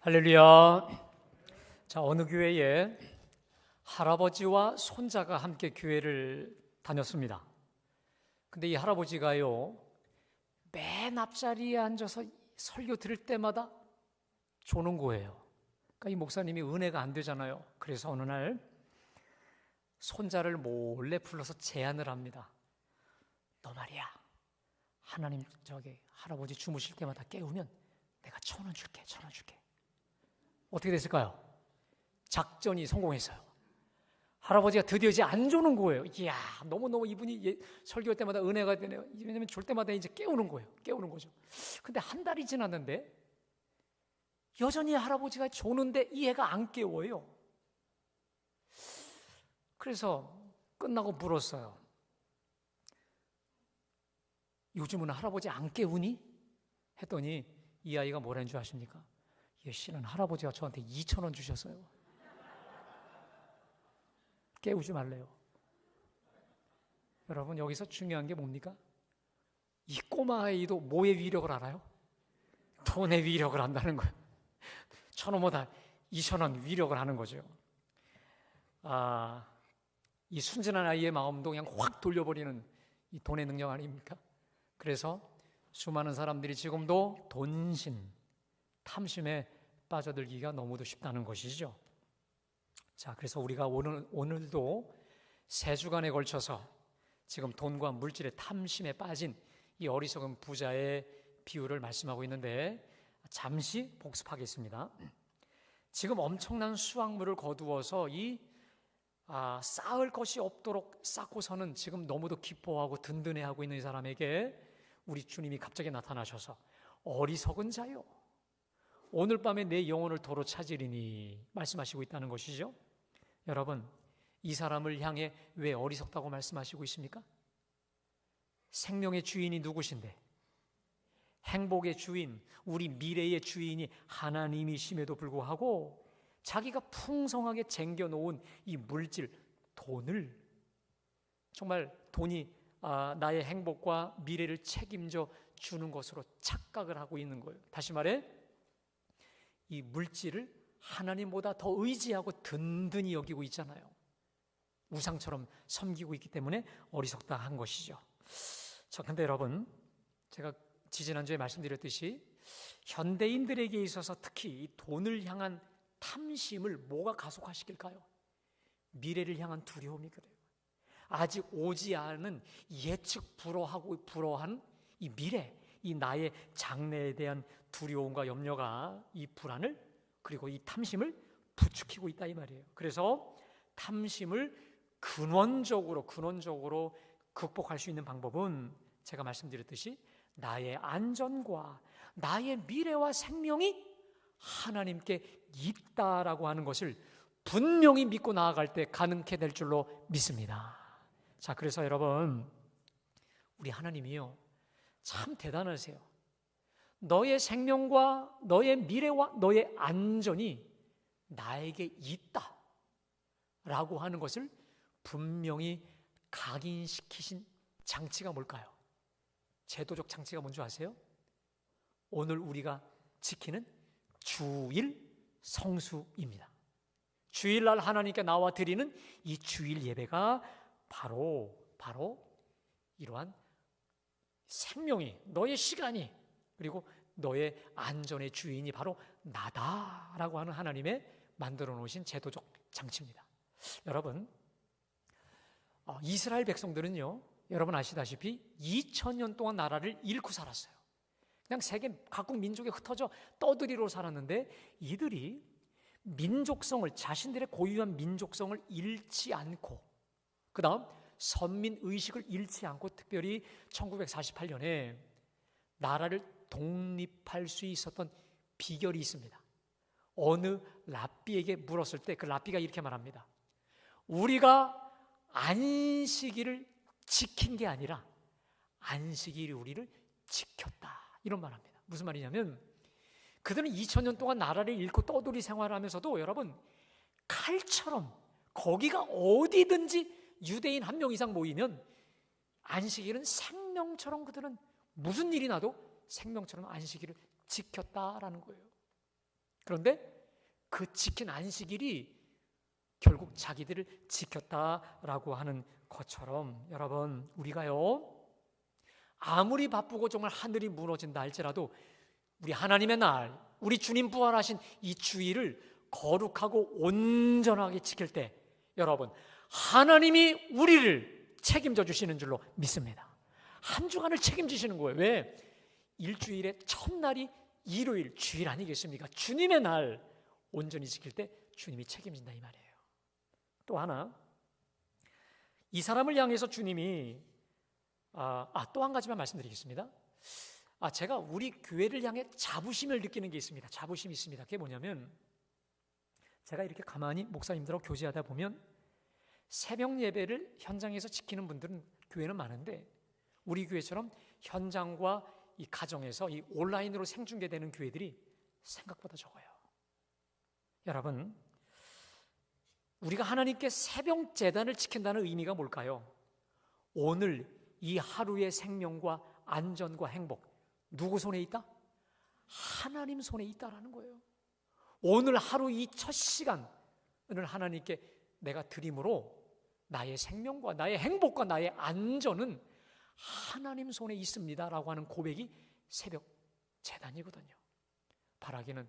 할렐루야. 자, 어느 교회에 할아버지와 손자가 함께 교회를 다녔습니다. 근데 이 할아버지가요, 맨 앞자리에 앉아서 설교 들을 때마다 조는 거예요. 그러니까 이 목사님이 은혜가 안 되잖아요. 그래서 어느 날 손자를 몰래 불러서 제안을 합니다. 너 말이야, 하나님 할아버지 주무실 때마다 깨우면 내가 1,000원 줄게. 어떻게 됐을까요? 작전이 성공했어요. 할아버지가 드디어 이제 안 조는 거예요. 이야, 너무너무 이분이 설교할 때마다 은혜가 되네요. 왜냐면 졸 때마다 이제 깨우는 거죠. 근데 한 달이 지났는데 여전히 할아버지가 조는데 이 애가 안 깨워요. 그래서 끝나고 물었어요. 요즘은 할아버지 안 깨우니? 했더니 이 아이가 뭐라는 줄 아십니까? 실은 할아버지가 저한테 2,000원 주셨어요. 깨우지 말래요. 여러분, 여기서 중요한 게 뭡니까? 이 꼬마 아이도 뭐의 위력을 알아요? 돈의 위력을 안다는 거예요. 1,000원보다 2,000원 위력을 하는 거죠. 이 순진한 아이의 마음도 그냥 확 돌려버리는 이 돈의 능력 아닙니까? 그래서 수많은 사람들이 지금도 돈신, 탐심에 빠져들기가 너무도 쉽다는 것이죠. 자, 그래서 우리가 오늘도 3주간에 걸쳐서 지금 돈과 물질의 탐심에 빠진 이 어리석은 부자의 비유를 말씀하고 있는데 잠시 복습하겠습니다. 지금 엄청난 수확물을 거두어서 쌓을 것이 없도록 쌓고서는 지금 너무도 기뻐하고 든든해하고 있는 이 사람에게 우리 주님이 갑자기 나타나셔서 어리석은 자요, 오늘 밤에 내 영혼을 도로 찾으리니 말씀하시고 있다는 것이죠. 여러분, 이 사람을 향해 왜 어리석다고 말씀하시고 있습니까? 생명의 주인이 누구신데, 행복의 주인, 우리 미래의 주인이 하나님이심에도 불구하고 자기가 풍성하게 쟁겨놓은 이 물질, 돈을, 정말 돈이 나의 행복과 미래를 책임져 주는 것으로 착각을 하고 있는 거예요. 다시 말해, 이 물질을 하나님보다 더 의지하고 든든히 여기고 있잖아요. 우상처럼 섬기고 있기 때문에 어리석다 한 것이죠. 근데 여러분, 제가 지지난주에 말씀드렸듯이 현대인들에게 있어서 특히 이 돈을 향한 탐심을 뭐가 가속화시킬까요? 미래를 향한 두려움이 그래요. 아직 오지 않은 예측 불허한 이 미래, 이 나의 장래에 대한 두려움과 염려가 이 불안을, 그리고 이 탐심을 부추기고 있다 이 말이에요. 그래서 탐심을 근원적으로 극복할 수 있는 방법은 제가 말씀드렸듯이 나의 안전과 나의 미래와 생명이 하나님께 있다라고 하는 것을 분명히 믿고 나아갈 때 가능케 될 줄로 믿습니다. 자, 그래서 여러분, 우리 하나님이요, 참 대단하세요. 너의 생명과 너의 미래와 너의 안전이 나에게 있다 라고 하는 것을 분명히 각인시키신 장치가 뭘까요? 제도적 장치가 뭔지 아세요? 오늘 우리가 지키는 주일 성수입니다. 주일날 하나님께 나와 드리는 이 주일 예배가 바로 이러한 생명이, 너의 시간이, 그리고 너의 안전의 주인이 바로 나다라고 하는 하나님의 만들어 놓으신 제도적 장치입니다. 여러분, 이스라엘 백성들은요, 여러분 아시다시피 2000년 동안 나라를 잃고 살았어요. 그냥 세계 각국 민족에 흩어져 떠들이로 살았는데 이들이 민족성을, 자신들의 고유한 민족성을 잃지 않고, 그 다음 선민의식을 잃지 않고, 특별히 1948년에 나라를 독립할 수 있었던 비결이 있습니다. 어느 랍비에게 물었을 때 그 랍비가 이렇게 말합니다. 우리가 안식일을 지킨 게 아니라 안식일이 우리를 지켰다, 이런 말합니다. 무슨 말이냐면 그들은 2000년 동안 나라를 잃고 떠돌이 생활을 하면서도 여러분, 칼처럼 거기가 어디든지 유대인 1명 이상 모이면 안식일은 생명처럼, 그들은 무슨 일이 나도 생명처럼 안식일을 지켰다라는 거예요. 그런데 그 지킨 안식일이 결국 자기들을 지켰다라고 하는 것처럼 여러분, 우리가요 아무리 바쁘고 정말 하늘이 무너진다 할지라도 우리 하나님의 날, 우리 주님 부활하신 이 주일을 거룩하고 온전하게 지킬 때 여러분, 하나님이 우리를 책임져 주시는 줄로 믿습니다. 한 주간을 책임지시는 거예요. 왜? 일주일의 첫날이 일요일, 주일 아니겠습니까? 주님의 날 온전히 지킬 때 주님이 책임진다 이 말이에요. 또 하나, 이 사람을 향해서 주님이 또 한 가지만 말씀드리겠습니다. 제가 우리 교회를 향해 자부심을 느끼는 게 있습니다. 자부심이 있습니다. 그게 뭐냐면, 제가 이렇게 가만히 목사님들하고 교제하다 보면 새벽 예배를 현장에서 지키는 분들은 교회는 많은데 우리 교회처럼 현장과 이 가정에서 이 온라인으로 생중계되는 교회들이 생각보다 적어요. 여러분, 우리가 하나님께 새벽 제단을 지킨다는 의미가 뭘까요? 오늘 이 하루의 생명과 안전과 행복, 누구 손에 있다? 하나님 손에 있다라는 거예요. 오늘 하루 이 첫 시간을 하나님께 내가 드림으로 나의 생명과 나의 행복과 나의 안전은 하나님 손에 있습니다라고 하는 고백이 새벽 제단이거든요. 바라기는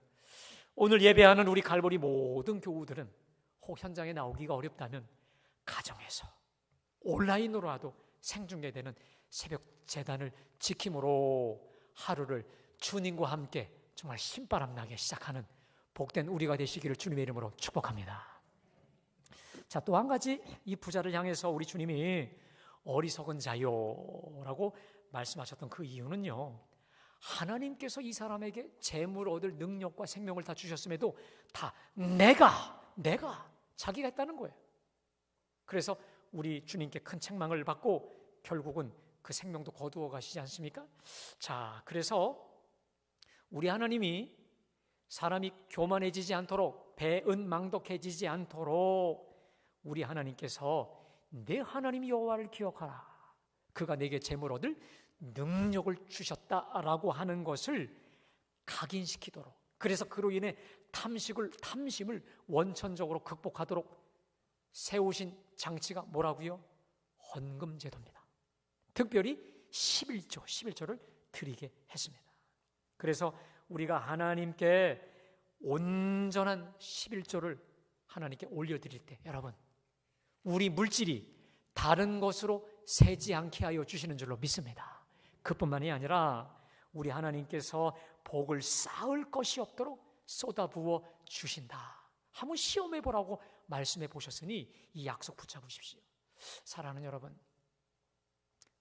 오늘 예배하는 우리 갈보리 모든 교우들은 혹 현장에 나오기가 어렵다면 가정에서 온라인으로라도 생중계되는 새벽 제단을 지킴으로 하루를 주님과 함께 정말 신바람 나게 시작하는 복된 우리가 되시기를 주님의 이름으로 축복합니다. 자, 또 한 가지 이 부자를 향해서 우리 주님이 어리석은 자요라고 말씀하셨던 그 이유는요, 하나님께서 이 사람에게 재물 얻을 능력과 생명을 다 주셨음에도 다 내가 자기가 했다는 거예요. 그래서 우리 주님께 큰 책망을 받고 결국은 그 생명도 거두어 가시지 않습니까? 자, 그래서 우리 하나님이 사람이 교만해지지 않도록, 배은망덕해지지 않도록 우리 하나님께서 내 하나님 여호와를 기억하라, 그가 내게 재물 얻을 능력을 주셨다라고 하는 것을 각인시키도록, 그래서 그로 인해 탐심을 원천적으로 극복하도록 세우신 장치가 뭐라고요? 헌금제도입니다. 특별히 11조를 드리게 했습니다. 그래서 우리가 하나님께 온전한 11조를 하나님께 올려드릴 때 여러분, 우리 물질이 다른 것으로 새지 않게 하여 주시는 줄로 믿습니다. 그뿐만이 아니라 우리 하나님께서 복을 쌓을 것이 없도록 쏟아부어 주신다. 한번 시험해 보라고 말씀해 보셨으니 이 약속 붙잡으십시오. 사랑하는 여러분,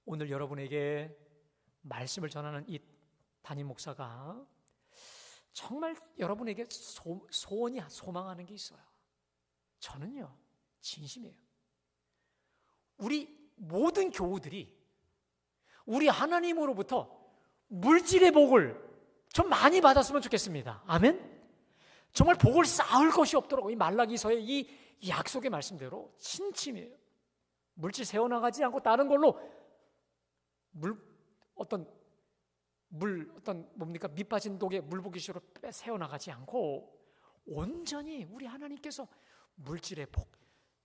오늘 여러분에게 말씀을 전하는 이 담임 목사가 정말 여러분에게 소망하는 게 있어요. 저는요, 진심이에요. 우리 모든 교우들이 우리 하나님으로부터 물질의 복을 좀 많이 받았으면 좋겠습니다. 아멘? 정말 복을 쌓을 것이 없도록 이 말라기서의 이 약속의 말씀대로 진심이에요. 물질 세워나가지 않고 다른 걸로 밑 빠진 독에 물 부기식으로 세워나가지 않고 온전히 우리 하나님께서 물질의 복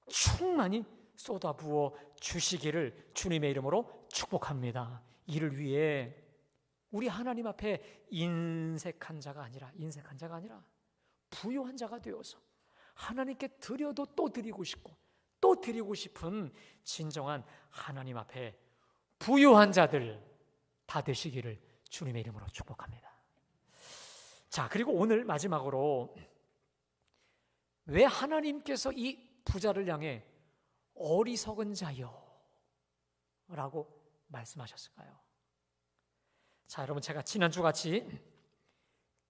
충만히 쏟아부어 주시기를 주님의 이름으로 축복합니다. 이를 위해 우리 하나님 앞에 인색한 자가 아니라 부요한 자가 되어서 하나님께 드려도 또 드리고 싶고 또 드리고 싶은 진정한 하나님 앞에 부요한 자들 다 되시기를 주님의 이름으로 축복합니다. 자, 그리고 오늘 마지막으로 왜 하나님께서 이 부자를 향해 어리석은 자여 라고 말씀하셨을까요? 자, 여러분, 제가 지난주 같이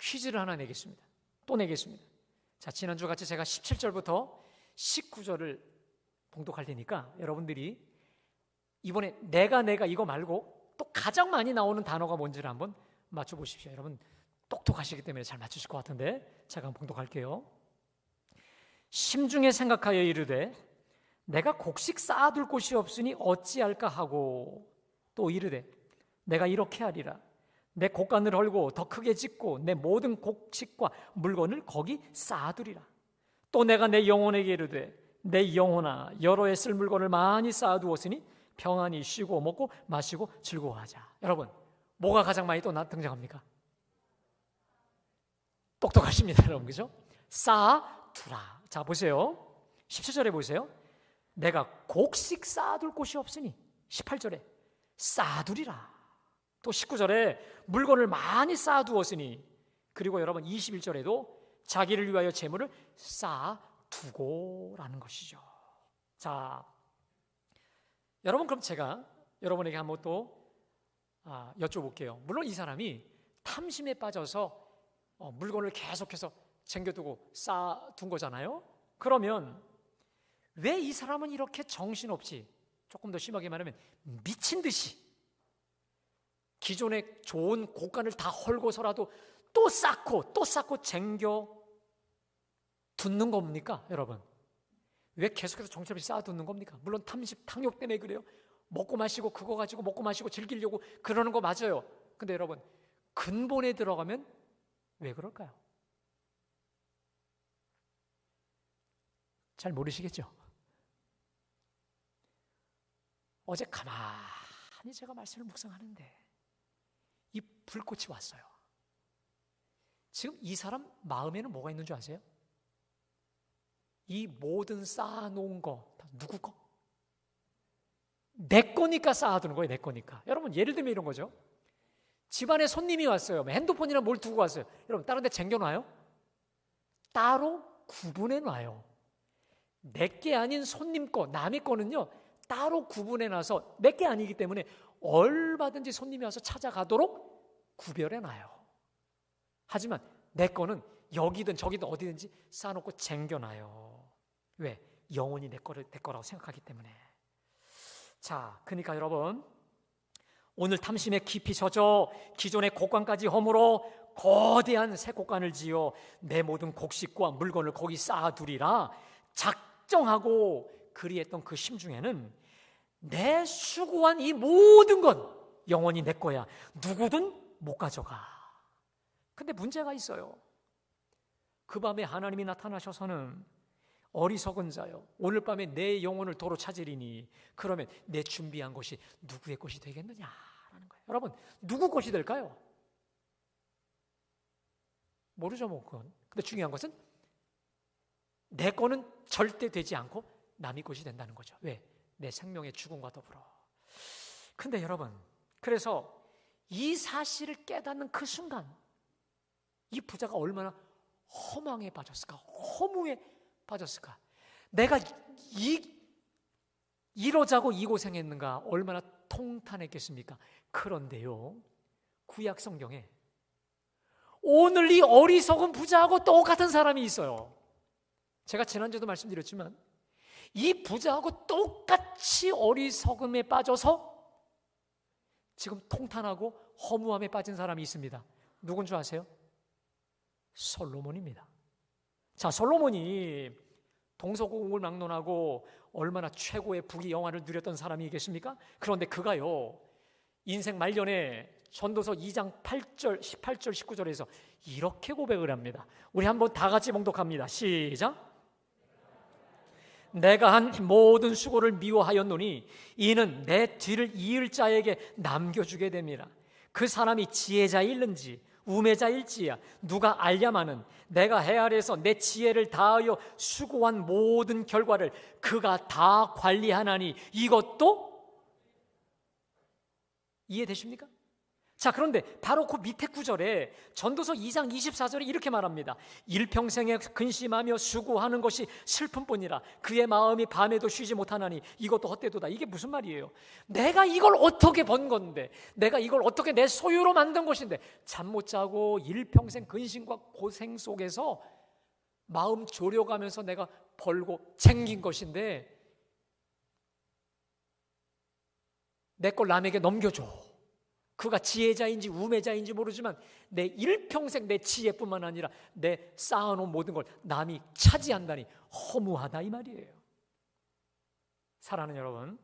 퀴즈를 하나 내겠습니다. 또 내겠습니다. 자, 지난주 같이 제가 17절부터 19절을 봉독할 테니까 여러분들이 이번에 내가 이거 말고 또 가장 많이 나오는 단어가 뭔지를 한번 맞춰보십시오. 여러분 똑똑하시기 때문에 잘 맞추실 것 같은데 제가 한번 봉독할게요. 심중에 생각하여 이르되 내가 곡식 쌓아둘 곳이 없으니 어찌할까 하고 또 이르되 내가 이렇게 하리라. 내 곡간을 헐고 더 크게 짓고 내 모든 곡식과 물건을 거기 쌓아두리라. 또 내가 내 영혼에게 이르되 내 영혼아 여러 해 쓸 물건을 많이 쌓아두었으니 평안히 쉬고 먹고 마시고 즐거워하자. 여러분, 뭐가 가장 많이 또 등장합니까? 똑똑하십니다, 여러분. 그죠? 쌓아두라. 자, 보세요. 17절에 보세요. 내가 곡식 쌓아둘 곳이 없으니 18절에 쌓아두리라. 또 19절에 물건을 많이 쌓아두었으니, 그리고 여러분 21절에도 자기를 위하여 재물을 쌓아두고라는 것이죠. 자, 여러분, 그럼 제가 여러분에게 한번 또 여쭤볼게요. 물론 이 사람이 탐심에 빠져서 물건을 계속해서 챙겨두고 쌓아둔 거잖아요. 그러면 왜 이 사람은 이렇게 정신없이, 조금 더 심하게 말하면 미친 듯이 기존의 좋은 곡간을 다 헐고서라도 또 쌓고 챙겨 둔는 겁니까, 여러분? 왜 계속해서 정신없이 쌓아두는 겁니까? 물론 탐심, 탕욕 때문에 그래요. 먹고 마시고 그거 가지고 먹고 마시고 즐기려고 그러는 거 맞아요. 근데 여러분, 근본에 들어가면 왜 그럴까요? 잘 모르시겠죠? 어제 가만히 제가 말씀을 묵상하는데 이 불꽃이 왔어요. 지금 이 사람 마음에는 뭐가 있는 줄 아세요? 이 모든 쌓아놓은 거 다 누구 거? 내 거니까 쌓아두는 거예요. 내 거니까. 여러분, 예를 들면 이런 거죠. 집안에 손님이 왔어요. 핸드폰이나 뭘 두고 왔어요. 여러분, 다른 데 쟁겨놔요? 따로 구분해놔요. 내게 아닌 손님 거, 남의 거는요 따로 구분해놔서 내게 아니기 때문에 얼마든지 손님이 와서 찾아가도록 구별해놔요. 하지만 내 거는 여기든 저기든 어디든지 쌓아놓고 쟁겨놔요. 왜? 영원히 내 거라고 생각하기 때문에. 자, 그러니까 여러분, 오늘 탐심에 깊이 젖어 기존의 곡간까지 허물어 거대한 새 곡간을 지어 내 모든 곡식과 물건을 거기 쌓아두리라 작정하고 그리했던 그 심중에는 내 수고한 이 모든 건 영원히 내 거야. 누구든 못 가져가. 근데 문제가 있어요. 그 밤에 하나님이 나타나셔서는 어리석은 자여, 오늘 밤에 내 영혼을 도로 찾으리니 그러면 내 준비한 것이 누구의 것이 되겠느냐라는 거예요. 여러분, 누구 것이 될까요? 모르죠, 뭐 그건. 근데 중요한 것은 내 거는 절대 되지 않고 남의 것이 된다는 거죠. 왜? 내 생명의 죽음과 더불어. 근데 여러분, 그래서 이 사실을 깨닫는 그 순간 이 부자가 얼마나 허망에 빠졌을까? 허무에 빠졌을까? 내가 이러자고 이 고생했는가? 얼마나 통탄했겠습니까? 그런데요, 구약 성경에 오늘 이 어리석은 부자하고 똑같은 사람이 있어요. 제가 지난주에도 말씀드렸지만 이 부자하고 똑같이 어리석음에 빠져서 지금 통탄하고 허무함에 빠진 사람이 있습니다. 누군 줄 아세요? 솔로몬입니다. 자, 솔로몬이 동서고금을 막론하고 얼마나 최고의 부귀 영화를 누렸던 사람이겠습니까? 그런데 그가요, 인생 말년에 전도서 2장 8절, 18절, 19절에서 이렇게 고백을 합니다. 우리 한번 다 같이 봉독합니다. 시작. 내가 한 모든 수고를 미워하였노니 이는 내 뒤를 이을 자에게 남겨주게 됩니다. 그 사람이 지혜자일는지 우매자일지야 누가 알야마는 내가 해 아래에서 내 지혜를 다하여 수고한 모든 결과를 그가 다 관리하나니 이것도 이해되십니까? 자, 그런데 바로 그 밑에 구절에 전도서 2장 24절에 이렇게 말합니다. 일평생에 근심하며 수고하는 것이 슬픔뿐이라 그의 마음이 밤에도 쉬지 못하나니 이것도 헛되도다. 이게 무슨 말이에요? 내가 이걸 어떻게 번 건데, 내가 이걸 어떻게 내 소유로 만든 것인데 잠 못 자고 일평생 근심과 고생 속에서 마음 졸여가면서 내가 벌고 챙긴 것인데 내 걸 남에게 넘겨줘. 그가 지혜자인지 우매자인지 모르지만 내 일평생 내 지혜뿐만 아니라 내 쌓아놓은 모든 걸 남이 차지한다니 허무하다, 이 말이에요. 사랑하는 여러분,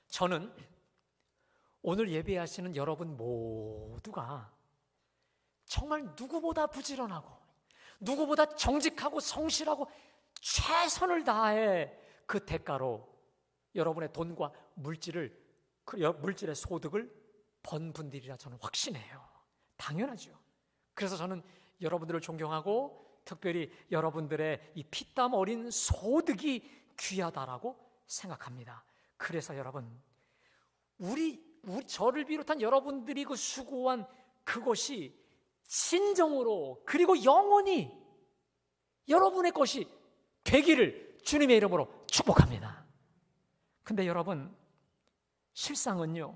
저는 오늘 예배하시는 여러분 모두가 정말 누구보다 부지런하고 누구보다 정직하고 성실하고 최선을 다해 그 대가로 여러분의 돈과 물질의 소득을 번 분들이라 저는 확신해요. 당연하죠. 그래서 저는 여러분들을 존경하고 특별히 여러분들의 이 피땀 어린 소득이 귀하다라고 생각합니다. 그래서 여러분, 저를 비롯한 여러분들이 그 수고한 그것이 진정으로 그리고 영원히 여러분의 것이 되기를 주님의 이름으로 축복합니다. 근데 여러분, 실상은요,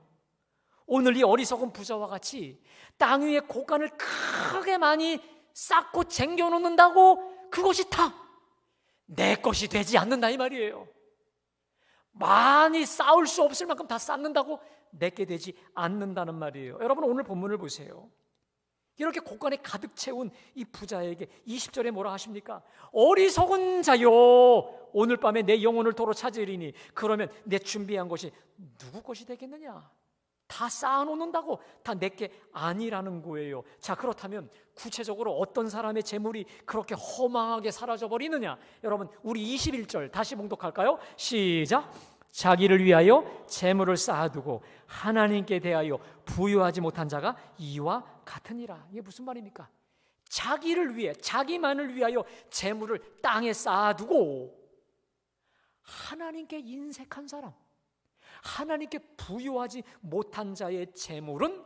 오늘 이 어리석은 부자와 같이 땅 위에 곡간을 크게 많이 쌓고 쟁겨놓는다고 그것이 다 내 것이 되지 않는다 이 말이에요. 많이 쌓을 수 없을 만큼 다 쌓는다고 내게 되지 않는다는 말이에요. 여러분, 오늘 본문을 보세요. 이렇게 곡간에 가득 채운 이 부자에게 20절에 뭐라 하십니까? 어리석은 자요, 오늘 밤에 내 영혼을 도로 찾으리니 그러면 내 준비한 것이 누구 것이 되겠느냐? 다 쌓아놓는다고 다 내게 아니라는 거예요. 자, 그렇다면 구체적으로 어떤 사람의 재물이 그렇게 허망하게 사라져버리느냐? 여러분, 우리 21절 다시 봉독할까요? 시작! 자기를 위하여 재물을 쌓아두고 하나님께 대하여 부유하지 못한 자가 이와 같으니라. 이게 무슨 말입니까? 자기를 위해, 자기만을 위하여 재물을 땅에 쌓아두고 하나님께 인색한 사람, 하나님께 부유하지 못한 자의 재물은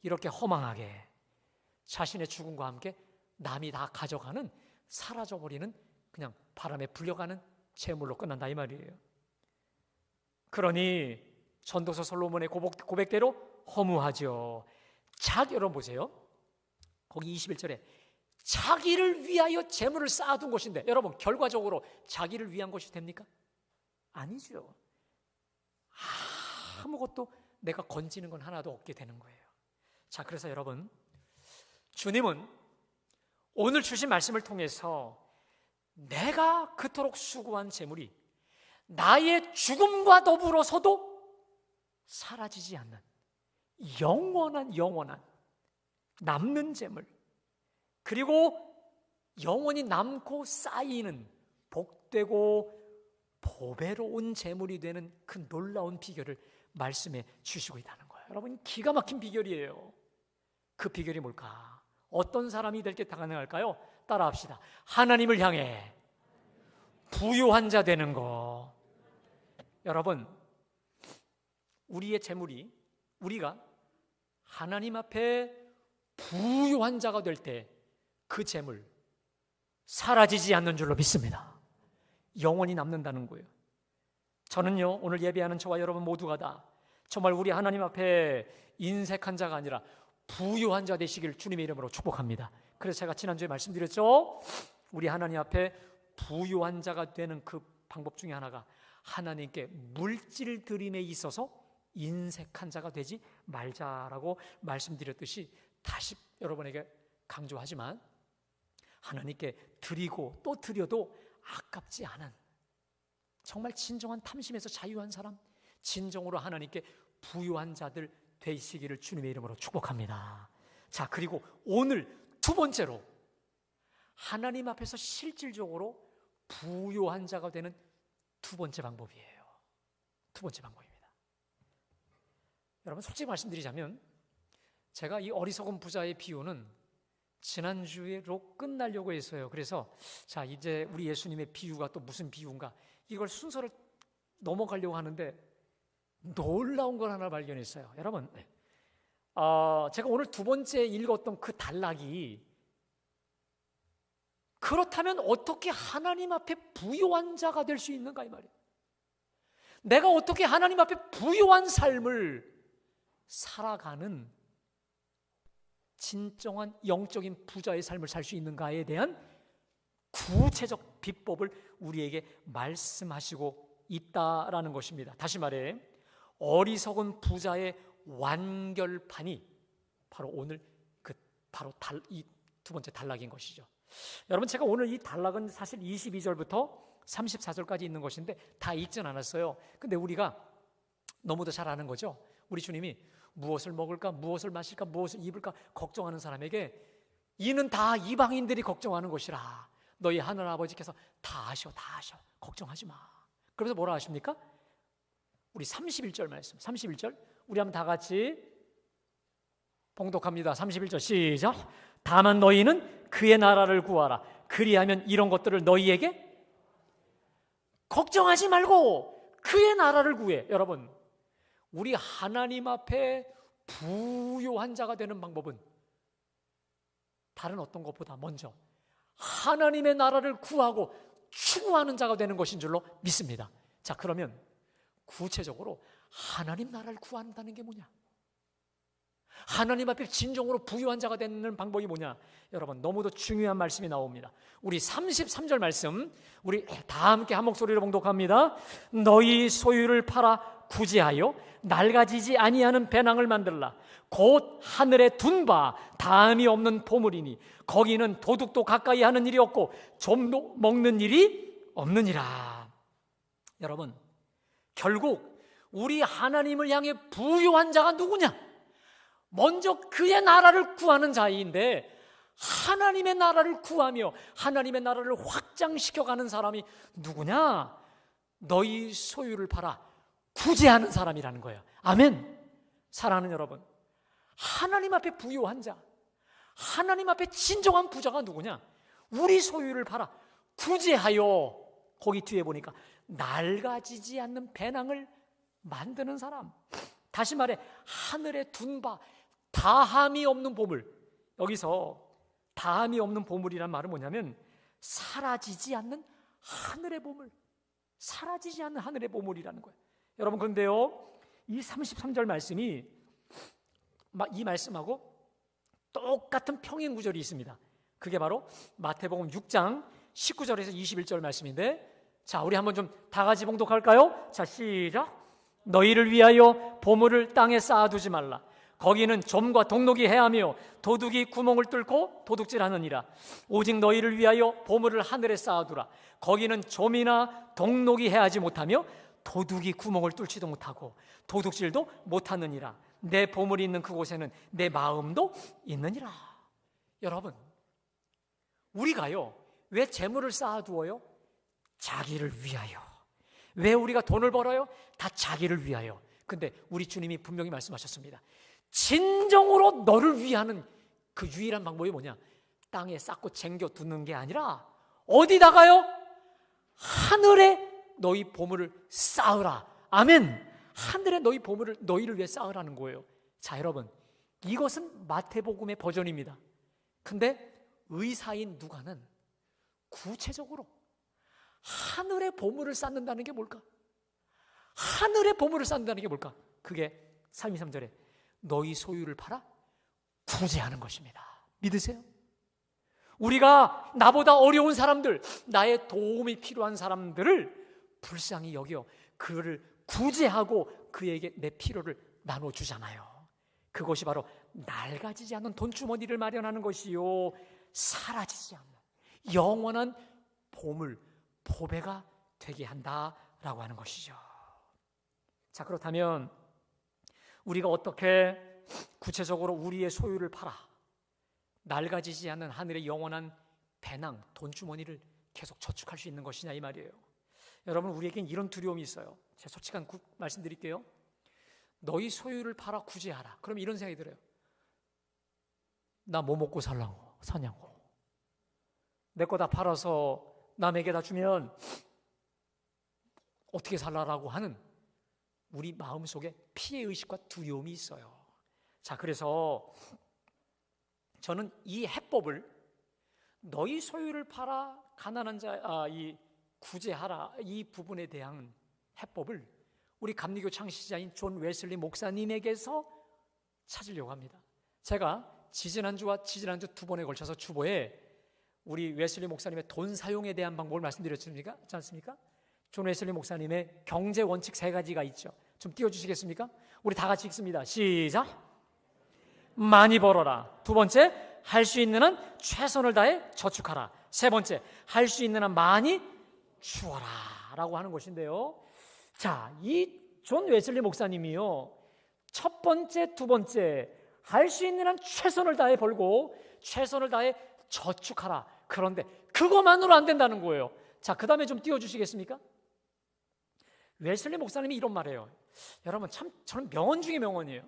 이렇게 허망하게 자신의 죽음과 함께 남이 다 가져가는, 사라져버리는, 그냥 바람에 불려가는 재물로 끝난다 이 말이에요. 그러니 전도서 솔로몬의 고백대로 허무하죠. 여러분 보세요. 거기 21절에 자기를 위하여 재물을 쌓아둔 것인데, 여러분 결과적으로 자기를 위한 것이 됩니까? 아니죠. 아무것도 내가 건지는 건 하나도 없게 되는 거예요. 자, 그래서 여러분, 주님은 오늘 주신 말씀을 통해서 내가 그토록 수고한 재물이 나의 죽음과 더불어서도 사라지지 않는 영원한 남는 재물, 그리고 영원히 남고 쌓이는 복되고 보배로운 재물이 되는 그 놀라운 비결을 말씀해 주시고 있다는 거예요. 여러분, 기가 막힌 비결이에요. 그 비결이 뭘까? 어떤 사람이 될 게 가능할까요? 따라합시다. 하나님을 향해 부유한 자 되는 거. 여러분, 우리의 재물이, 우리가 하나님 앞에 부유한 자가 될 때 그 재물 사라지지 않는 줄로 믿습니다. 영원히 남는다는 거예요. 저는요, 오늘 예배하는 저와 여러분 모두가 다 정말 우리 하나님 앞에 인색한 자가 아니라 부유한 자 되시길 주님의 이름으로 축복합니다. 그래서 제가 지난주에 말씀드렸죠. 우리 하나님 앞에 부유한 자가 되는 그 방법 중에 하나가 하나님께 물질 드림에 있어서 인색한 자가 되지 말자라고 말씀드렸듯이 다시 여러분에게 강조하지만, 하나님께 드리고 또 드려도 아깝지 않은 정말 진정한 탐심에서 자유한 사람, 진정으로 하나님께 부유한 자들 되시기를 주님의 이름으로 축복합니다. 자, 그리고 오늘 두 번째로 하나님 앞에서 실질적으로 부유한 자가 되는 두 번째 방법이에요. 두 번째 방법입니다. 여러분, 솔직히 말씀드리자면 제가 이 어리석은 부자의 비유는 지난주에로 끝나려고 했어요. 그래서 자, 이제 우리 예수님의 비유가 또 무슨 비유인가, 이걸 순서를 넘어가려고 하는데 놀라운 걸 하나 발견했어요. 여러분, 제가 오늘 두 번째 읽었던 그 단락이 그렇다면 어떻게 하나님 앞에 부유한 자가 될 수 있는가 이 말이에요. 내가 어떻게 하나님 앞에 부유한 삶을 살아가는 진정한 영적인 부자의 삶을 살 수 있는가에 대한 구체적 비법을 우리에게 말씀하시고 있다라는 것입니다. 다시 말해, 어리석은 부자의 완결판이 바로 오늘 이 두 번째 단락인 것이죠. 여러분, 제가 오늘 이 단락은 사실 22절부터 34절까지 있는 것인데 다 읽진 않았어요. 근데 우리가 너무도 잘 아는 거죠. 우리 주님이 무엇을 먹을까, 무엇을 마실까, 무엇을 입을까 걱정하는 사람에게 이는 다 이방인들이 걱정하는 것이라 너희 하늘 아버지께서 다 아셔, 다 아셔. 걱정하지 마. 그래서 뭐라 하십니까? 우리 31절 말씀, 31절 우리 한번 다 같이 봉독합니다. 31절 시작. 다만 너희는 그의 나라를 구하라. 그리하면 이런 것들을 너희에게 걱정하지 말고 그의 나라를 구해. 여러분, 우리 하나님 앞에 부요한 자가 되는 방법은 다른 어떤 것보다 먼저 하나님의 나라를 구하고 추구하는 자가 되는 것인 줄로 믿습니다. 자, 그러면 구체적으로 하나님 나라를 구한다는 게 뭐냐? 하나님 앞에 진정으로 부유한 자가 되는 방법이 뭐냐? 여러분, 너무도 중요한 말씀이 나옵니다. 우리 33절 말씀 우리 다 함께 한 목소리로 봉독합니다. 너희 소유를 팔아 구제하여 낡아지지 아니하는 배낭을 만들라. 곧 하늘에 둔 바 다음이 없는 보물이니 거기는 도둑도 가까이 하는 일이 없고 좀도 먹는 일이 없느니라. 여러분, 결국 우리 하나님을 향해 부유한 자가 누구냐? 먼저 그의 나라를 구하는 자인데, 하나님의 나라를 구하며 하나님의 나라를 확장시켜가는 사람이 누구냐? 너희 소유를 팔아 구제하는 사람이라는 거예요. 아멘. 사랑하는 여러분, 하나님 앞에 부유한 자, 하나님 앞에 진정한 부자가 누구냐? 우리 소유를 팔아 구제하여, 거기 뒤에 보니까 낡아지지 않는 배낭을 만드는 사람. 다시 말해 하늘에 둔 바 다함이 없는 보물. 여기서 다함이 없는 보물이란 말은 뭐냐면 사라지지 않는 하늘의 보물, 사라지지 않는 하늘의 보물이라는 거예요. 여러분, 그런데요, 이 33절 말씀이 이 말씀하고 똑같은 평행 구절이 있습니다. 그게 바로 마태복음 6장 19절에서 21절 말씀인데, 자, 우리 한번 좀 다 같이 봉독할까요? 자, 시작. 너희를 위하여 보물을 땅에 쌓아두지 말라. 거기는 좀과 동록이 해하며 도둑이 구멍을 뚫고 도둑질하느니라. 오직 너희를 위하여 보물을 하늘에 쌓아두라. 거기는 좀이나 동록이 해하지 못하며 도둑이 구멍을 뚫지도 못하고 도둑질도 못하느니라. 내 보물이 있는 그곳에는 내 마음도 있느니라. 여러분, 우리가요, 왜 재물을 쌓아두어요? 자기를 위하여. 왜 우리가 돈을 벌어요? 다 자기를 위하여. 근데 우리 주님이 분명히 말씀하셨습니다. 진정으로 너를 위하는 그 유일한 방법이 뭐냐? 땅에 쌓고 쟁겨두는 게 아니라 어디다가요? 하늘에 너희 보물을 쌓으라. 아멘. 하늘에 너희 보물을 너희를 위해 쌓으라는 거예요. 자, 여러분, 이것은 마태복음의 버전입니다. 근데 의사인 누가는 구체적으로 하늘의 보물을 쌓는다는 게 뭘까? 하늘의 보물을 쌓는다는 게 뭘까? 그게 33절에 너희 소유를 팔아 구제하는 것입니다. 믿으세요? 우리가 나보다 어려운 사람들, 나의 도움이 필요한 사람들을 불쌍히 여겨 그를 구제하고 그에게 내 필요를 나눠주잖아요. 그것이 바로 낡아지지 않는 돈주머니를 마련하는 것이요, 사라지지 않는 영원한 보물, 보배가 되게 한다라고 하는 것이죠. 자, 그렇다면 우리가 어떻게 구체적으로 우리의 소유를 팔아 낡아지지 않는 하늘의 영원한 배낭, 돈주머니를 계속 저축할 수 있는 것이냐, 이 말이에요. 여러분, 우리에겐 이런 두려움이 있어요. 제가 솔직한 말씀드릴게요. 너희 소유를 팔아 구제하라. 그럼 이런 생각이 들어요. 나 뭐 먹고 사냐고. 내 거 다 팔아서 남에게 다 주면 어떻게 살라라고 하는 우리 마음속에 피해의식과 두려움이 있어요. 자, 그래서 저는 이 해법을, 너희 소유를 팔아 가난한 자, 이 구제하라, 이 부분에 대한 해법을 우리 감리교 창시자인 존 웨슬리 목사님에게서 찾으려고 합니다. 제가 지지난주와 지지난주 두 번에 걸쳐서 주보에 우리 웨슬리 목사님의 돈 사용에 대한 방법을 말씀드렸지 않습니까? 존 웨슬리 목사님의 경제 원칙 3가지가 있죠. 좀 띄워주시겠습니까? 우리 다 같이 읽습니다. 시작. 많이 벌어라. 두 번째, 할 수 있는 한 최선을 다해 저축하라. 세 번째, 할 수 있는 한 많이 주어라 라고 하는 것인데요. 자, 이 존 웨슬리 목사님이요, 첫 번째, 두 번째, 할 수 있는 한 최선을 다해 벌고 최선을 다해 저축하라. 그런데 그것만으로 안 된다는 거예요. 자, 그 다음에 좀 띄워주시겠습니까? 웨슬리 목사님이 이런 말해요. 여러분, 참 저는 명언 중에 명언이에요.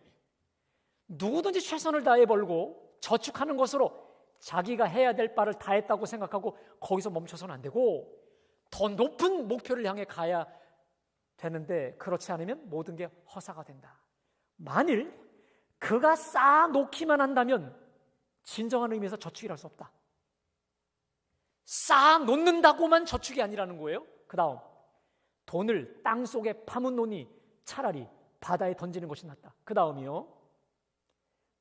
누구든지 최선을 다해 벌고 저축하는 것으로 자기가 해야 될 바를 다 했다고 생각하고 거기서 멈춰서는 안 되고 더 높은 목표를 향해 가야 되는데, 그렇지 않으면 모든 게 허사가 된다. 만일 그가 싹 놓기만 한다면 진정한 의미에서 저축이랄 수 없다. 싹 놓는다고만 저축이 아니라는 거예요. 그 다음, 돈을 땅속에 파묻노니 차라리 바다에 던지는 것이 낫다. 그 다음이요,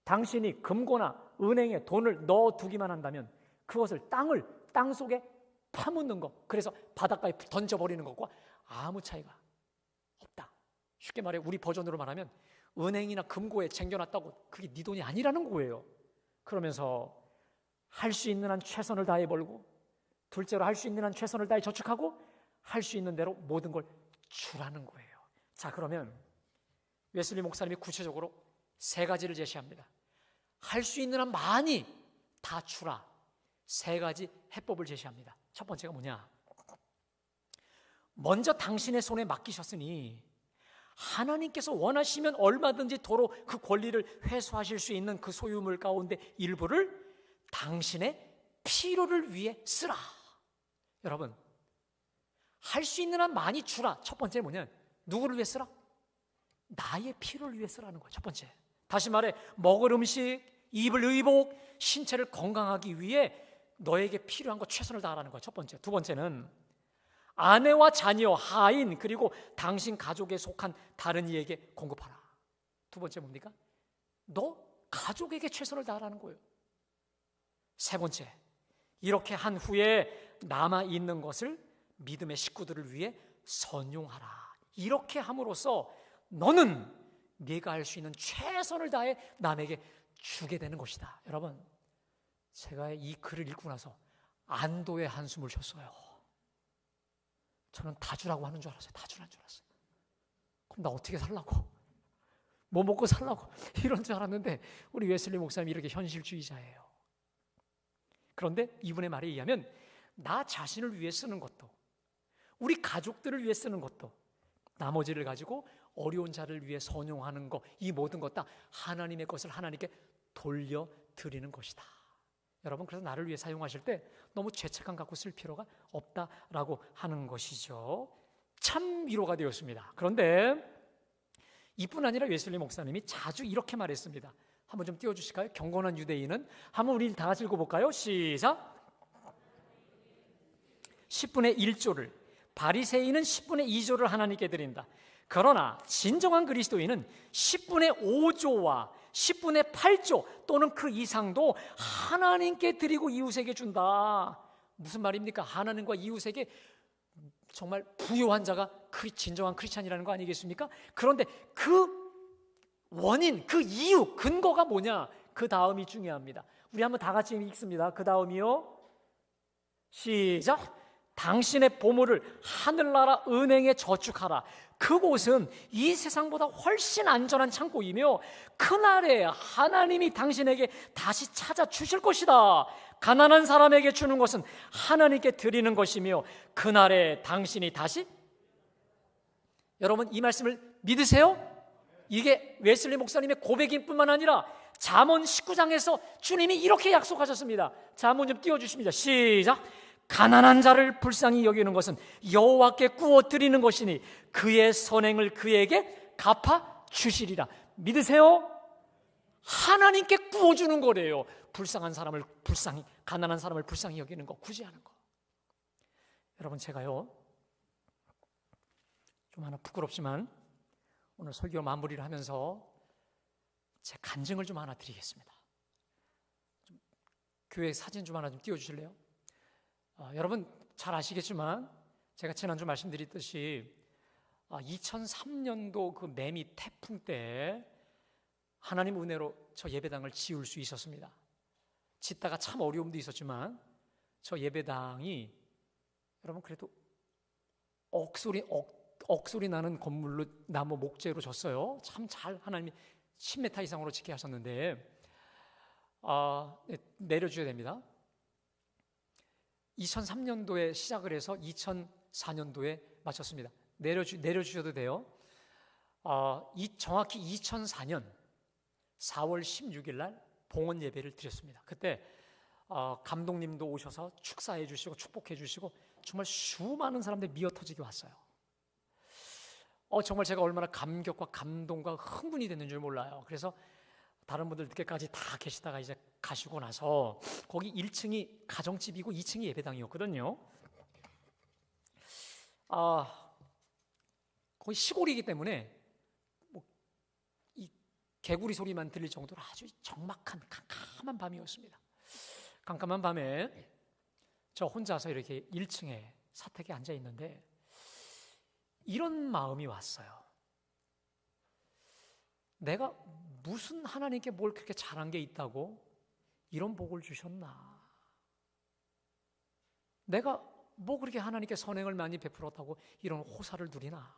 당신이 금고나 은행에 돈을 넣어두기만 한다면 그것을 땅속에 파묻는 것, 그래서 바닷가에 던져버리는 것과 아무 차이가 없다. 쉽게 말해 우리 버전으로 말하면 은행이나 금고에 쟁겨놨다고 그게 네 돈이 아니라는 거예요. 그러면서 할 수 있는 한 최선을 다해 벌고, 둘째로 할 수 있는 한 최선을 다해 저축하고, 할 수 있는 대로 모든 걸 주라는 거예요. 자, 그러면 웨슬리 목사님이 구체적으로 세 가지를 제시합니다. 할 수 있는 한 많이 다 주라. 세 가지 해법을 제시합니다. 첫 번째가 뭐냐? 먼저 당신의 손에 맡기셨으니 하나님께서 원하시면 얼마든지 도로 그 권리를 회수하실 수 있는 그 소유물 가운데 일부를 당신의 필요를 위해 쓰라. 여러분, 할 수 있는 한 많이 주라. 첫 번째 뭐냐? 누구를 위해 쓰라? 나의 필요를 위해 쓰라는 거예요. 첫 번째. 다시 말해, 먹을 음식, 입을 의복, 신체를 건강하기 위해 너에게 필요한 거 최선을 다하라는 거예요. 첫 번째. 두 번째는 아내와 자녀, 하인, 그리고 당신 가족에 속한 다른 이에게 공급하라. 두 번째 뭡니까? 너 가족에게 최선을 다하라는 거예요. 세 번째, 이렇게 한 후에 남아있는 것을 믿음의 식구들을 위해 선용하라. 이렇게 함으로써 너는 네가 할 수 있는 최선을 다해 남에게 주게 되는 것이다. 여러분, 제가 이 글을 읽고 나서 안도의 한숨을 쉬었어요. 저는 다 주라고 하는 줄 알았어요. 다 주라는 줄 알았어요. 그럼 나 어떻게 살라고? 뭐 먹고 살라고? 이런 줄 알았는데 우리 웨슬리 목사님이 이렇게 현실주의자예요. 그런데 이분의 말에 의하면 나 자신을 위해 쓰는 것도, 우리 가족들을 위해 쓰는 것도, 나머지를 가지고 어려운 자를 위해 선용하는 것, 이 모든 것 다 하나님의 것을 하나님께 돌려드리는 것이다. 여러분, 그래서 나를 위해 사용하실 때 너무 죄책감 갖고 쓸 필요가 없다라고 하는 것이죠. 참 위로가 되었습니다. 그런데 이뿐 아니라 웨슬리 목사님이 자주 이렇게 말했습니다. 한번 좀 띄워주실까요? 경건한 유대인은. 한번 우리 다 같이 읽어볼까요? 시작. 10분의 1조를, 바리새인은 10분의 2조를 하나님께 드린다. 그러나 진정한 그리스도인은 10분의 5조와 10분의 8조 또는 그 이상도 하나님께 드리고 이웃에게 준다. 무슨 말입니까? 하나님과 이웃에게 정말 부요한 자가 진정한 크리스찬이라는 거 아니겠습니까? 그런데 그 원인, 그 이유, 근거가 뭐냐? 그 다음이 중요합니다. 우리 한번 다 같이 읽습니다. 그 다음이요, 시작. 당신의 보물을 하늘나라 은행에 저축하라. 그곳은 이 세상보다 훨씬 안전한 창고이며 그날에 하나님이 당신에게 다시 찾아주실 것이다. 가난한 사람에게 주는 것은 하나님께 드리는 것이며 그날에 당신이 다시, 여러분 이 말씀을 믿으세요? 이게 웨슬리 목사님의 고백일 뿐만 아니라 잠언 19장에서 주님이 이렇게 약속하셨습니다. 잠언 좀 띄워주십니다. 시작. 가난한 자를 불쌍히 여기는 것은 여호와께 구워 드리는 것이니 그의 선행을 그에게 갚아 주시리라. 믿으세요? 하나님께 구워주는 거래요. 불쌍한 사람을 불쌍히, 가난한 사람을 불쌍히 여기는 거, 구제하는 거. 여러분, 제가요 좀 하나 부끄럽지만 오늘 설교 마무리를 하면서 제 간증을 좀 하나 드리겠습니다. 교회 사진 좀 하나 좀 띄워주실래요? 여러분 잘 아시겠지만 제가 지난주 말씀드렸듯이 2003년도 그 매미 태풍 때 하나님 은혜로 저 예배당을 지을 수 있었습니다. 짓다가 참 어려움도 있었지만 저 예배당이 여러분 그래도 억소리 나는 건물로 나무 목재로 졌어요. 참 잘 하나님이 10m 이상으로 짓게 하셨는데 내려주셔야 됩니다. 2003년도에 시작을 해서 2004년도에 마쳤습니다. 내려주셔도 돼요. 정확히 2004년 4월 16일 날 봉헌 예배를 드렸습니다. 그때 감독님도 오셔서 축사해 주시고 축복해 주시고 정말 수많은 사람들이 미어터지게 왔어요. 정말 제가 얼마나 감격과 감동과 흥분이 됐는 줄 몰라요. 그래서 다른 분들 늦게까지 다 계시다가 이제 가시고 나서 거기 1층이 가정집이고 2층이 예배당이었거든요. 거기 시골이기 때문에 이 개구리 소리만 들릴 정도로 아주 적막한 캄캄한 밤이었습니다. 깜깜한 밤에 저 혼자서 이렇게 1층에 사택에 앉아 있는데 이런 마음이 왔어요. 내가 무슨 하나님께 뭘 그렇게 잘한 게 있다고 이런 복을 주셨나? 내가 뭐 그렇게 하나님께 선행을 많이 베풀었다고 이런 호사를 누리나?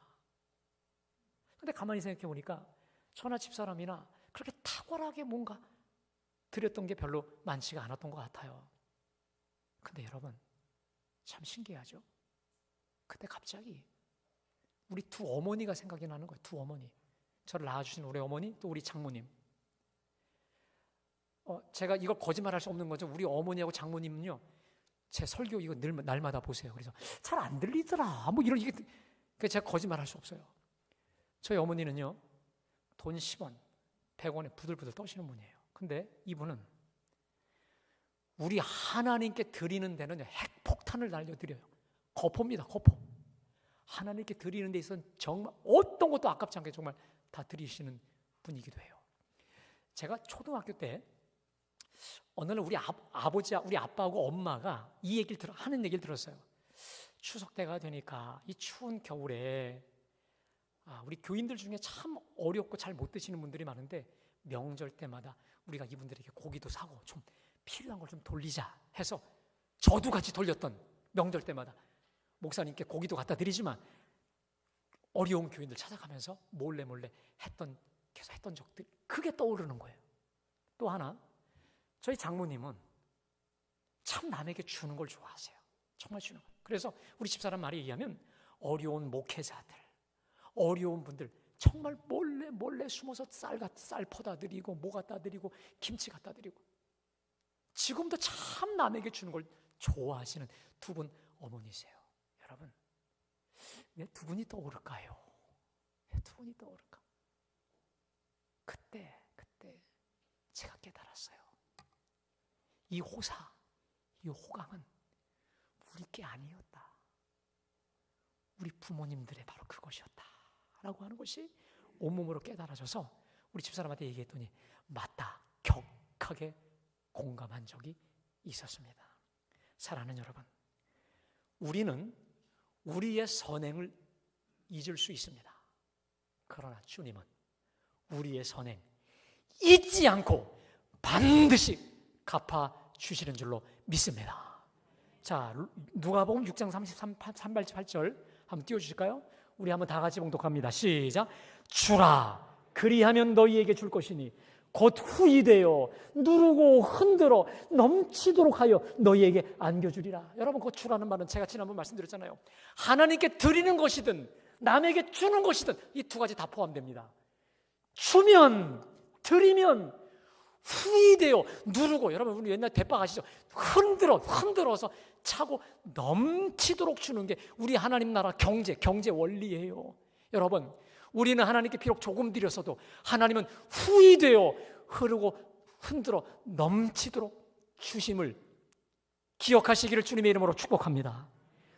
근데 가만히 생각해 보니까 저나 집사람이나 그렇게 탁월하게 뭔가 드렸던 게 별로 많지가 않았던 것 같아요. 근데 여러분 참 신기하죠? 그때 갑자기 우리 두 어머니가 생각이 나는 거예요. 두 어머니. 저를 낳아주신 우리 어머니 또 우리 장모님. 제가 이걸 거짓말할 수 없는 거죠. 우리 어머니하고 장모님은요 제 설교 이거 날마다 보세요. 그래서 잘 안 들리더라 뭐 이런 이게 제가 거짓말할 수 없어요. 저희 어머니는요 돈 10원 100원에 부들부들 떠시는 분이에요. 근데 이분은 우리 하나님께 드리는 데는 핵폭탄을 날려드려요. 거포입니다. 거포. 하나님께 드리는 데 있어서는 정말 어떤 것도 아깝지 않게 정말 다 드리시는 분이기도 해요. 제가 초등학교 때 어느 날 우리 우리 아빠하고 엄마가 하는 얘기를 들었어요. 추석 때가 되니까 이 추운 겨울에 우리 교인들 중에 참 어렵고 잘 못 드시는 분들이 많은데 명절 때마다 우리가 이분들에게 고기도 사고 좀 필요한 걸 좀 돌리자 해서 저도 같이 돌렸던 명절 때마다 목사님께 고기도 갖다 드리지만 어려운 교인들 찾아가면서 몰래 계속 했던 적들 그게 떠오르는 거예요. 또 하나 저희 장모님은 참 남에게 주는 걸 좋아하세요. 정말 주는 거. 그래서 우리 집사람 말에 의하면 어려운 목회자들, 어려운 분들 정말 몰래 숨어서 쌀 퍼다 드리고 뭐 갖다 드리고 김치 갖다 드리고 지금도 참 남에게 주는 걸 좋아하시는 두 분 어머니세요. 여러분 왜 두 분이 떠오를까요? 왜 두 분이 떠오를까? 그때 제가 깨달았어요. 이 호사, 이 호강은 우리 게 아니었다. 우리 부모님들의 바로 그것이었다 라고 하는 것이 온몸으로 깨달아져서 우리 집사람한테 얘기했더니 맞다, 격하게 공감한 적이 있었습니다. 사랑하는 여러분, 우리는 우리의 선행을 잊을 수 있습니다. 그러나 주님은 우리의 선행 잊지 않고 반드시 갚아주시는 줄로 믿습니다. 자, 누가복음 6장 33절 한번 띄워주실까요? 우리 한번 다 같이 봉독합니다. 시작. 주라 그리하면 너희에게 줄 것이니 곧 후이되어 누르고 흔들어 넘치도록 하여 너희에게 안겨주리라. 여러분 그 주라는 말은 제가 지난번 말씀드렸잖아요. 하나님께 드리는 것이든 남에게 주는 것이든 이 두 가지 다 포함됩니다. 주면 드리면 후이되어 누르고 여러분 우리 옛날 대박 아시죠? 흔들어서 차고 넘치도록 주는 게 우리 하나님 나라 경제 원리예요. 여러분 우리는 하나님께 비록 조금 드렸어도 하나님은 후이되어 흐르고 흔들어 넘치도록 주심을 기억하시기를 주님의 이름으로 축복합니다.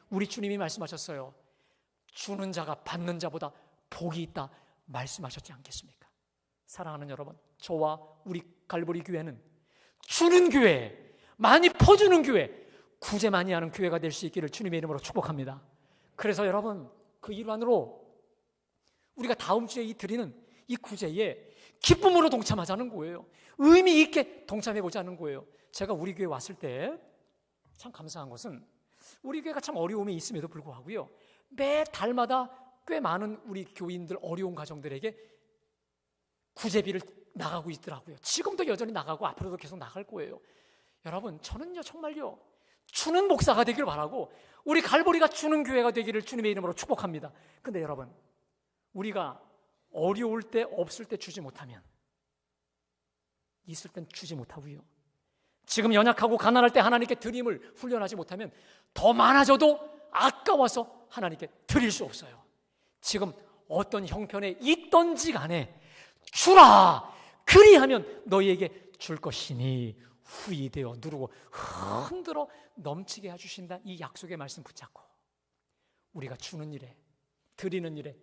우리 주님이 말씀하셨어요. 주는 자가 받는 자보다 복이 있다 말씀하셨지 않겠습니까? 사랑하는 여러분, 저와 우리 갈보리 교회는 주는 교회, 많이 퍼주는 교회, 구제 많이 하는 교회가 될 수 있기를 주님의 이름으로 축복합니다. 그래서 여러분 그 일환으로 우리가 다음 주에 이 드리는 이 구제에 기쁨으로 동참하자는 거예요. 의미 있게 동참해보자 하는 거예요. 제가 우리 교회 왔을 때 참 감사한 것은 우리 교회가 참 어려움이 있음에도 불구하고요, 매 달마다 꽤 많은 우리 교인들 어려운 가정들에게 구제비를 나가고 있더라고요. 지금도 여전히 나가고 앞으로도 계속 나갈 거예요. 여러분, 저는요 정말요 주는 목사가 되기를 바라고 우리 갈보리가 주는 교회가 되기를 주님의 이름으로 축복합니다. 근데 여러분, 우리가 어려울 때 없을 때 주지 못하면 있을 땐 주지 못하고요, 지금 연약하고 가난할 때 하나님께 드림을 훈련하지 못하면 더 많아져도 아까워서 하나님께 드릴 수 없어요. 지금 어떤 형편에 있던지 간에 주라, 그리하면 너희에게 줄 것이니 후이 되어 누르고 흔들어 넘치게 해주신다. 이 약속의 말씀 붙잡고 우리가 주는 일에, 드리는 일에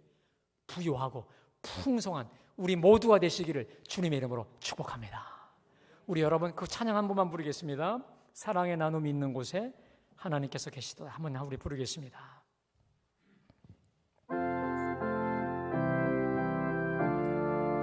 부유하고 풍성한 우리 모두가 되시기를 주님의 이름으로 축복합니다. 우리 여러분 그 찬양 한 번만 부르겠습니다. 사랑의 나눔이 있는 곳에 하나님께서 계시도다. 한번 우리 부르겠습니다.